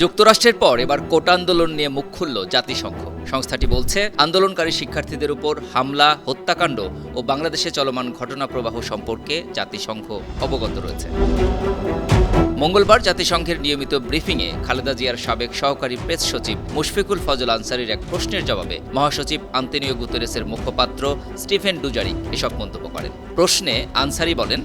যুক্তরাষ্ট্রের পর এবার কোটা আন্দোলন নিয়ে মুখ খুলল জাতিসংঘ। সংস্থাটি বলছে, আন্দোলনকারী শিক্ষার্থীদের উপর হামলা, হত্যাকাণ্ড ও বাংলাদেশে চলমান ঘটনাপ্রবাহ সম্পর্কে জাতিসংঘ অবগত রয়েছে। মঙ্গলবার জাতিসংঘের নিয়মিত ব্রিফিংয়ে খালেদা জিয়ার সাবেক সহকারী প্রেস সচিব মুশফিকুল ফজল আনসারীর এক প্রশ্নের জবাবে মহাসচিব আন্তোনিও গুতেরেসের মুখপাত্র স্টিফেন ডুজারিক এসব মন্তব্য করেন। প্রশ্নে আনসারী বলেন,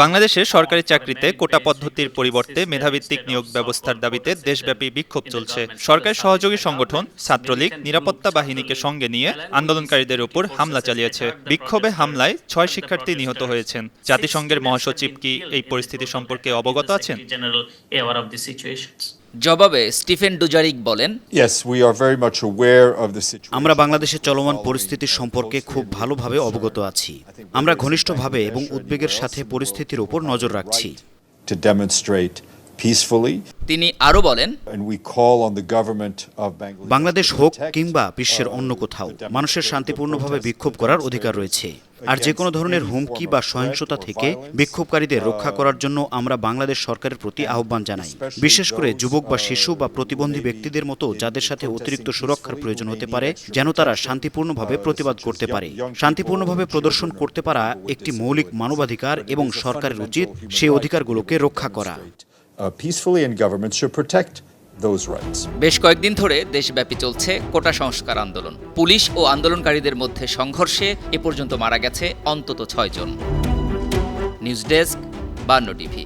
বাংলাদেশে সরকারি চাকরিতে কোটা পদ্ধতির পরিবর্তে মেধাভিত্তিক নিয়োগ ব্যবস্থার দাবিতে দেশব্যাপী বিক্ষোভ চলছে। সরকার সহযোগী সংগঠন ছাত্রলীগ নিরাপত্তা বাহিনীকে সঙ্গে নিয়ে আন্দোলনকারীদের উপর হামলা চালিয়েছে। বিক্ষোভে হামলায় 6 শিক্ষার্থী নিহত হয়েছেন। জাতিসংঘের মহাসচিব কি এই পরিস্থিতি সম্পর্কে অবগত আছেন? জবাবে স্টিফেন ডুজারিক বলেন, আমরা বাংলাদেশের চলমান পরিস্থিতি সম্পর্কে খুব ভালোভাবে অবগত আছি। আমরা ঘনিষ্ঠভাবে এবং উদ্বেগের সাথে পরিস্থিতির উপর নজর রাখছি। তিনি আরও বলেন, বাংলাদেশ হোক কিংবা বিশ্বের অন্য কোথাও মানুষের শান্তিপূর্ণভাবে বিক্ষোভ করার অধিকার রয়েছে। আর যে কোনো ধরনের হুমকি বা সহিংসতা থেকে বিক্ষোভকারীদের রক্ষা করার জন্য আমরা বাংলাদেশ সরকারের প্রতি আহ্বান জানাই। বিশেষ করে যুবক বা শিশু বা প্রতিবন্ধী ব্যক্তিদের মতো যাদের সাথে অতিরিক্ত সুরক্ষার প্রয়োজন হতে পারে, যেন তারা শান্তিপূর্ণভাবে প্রতিবাদ করতে পারে। শান্তিপূর্ণভাবে প্রদর্শন করতে পারা একটি মৌলিক মানবাধিকার এবং সরকারের উচিত সেই অধিকারগুলোকে রক্ষা করা। বেশ কয়েকদিন ধরে দেশব্যাপী চলছে কোটা সংস্কার আন্দোলন। পুলিশ ও আন্দোলনকারীদের মধ্যে সংঘর্ষে এ পর্যন্ত মারা গেছে অন্তত 6 জন। News desk, 52 TV.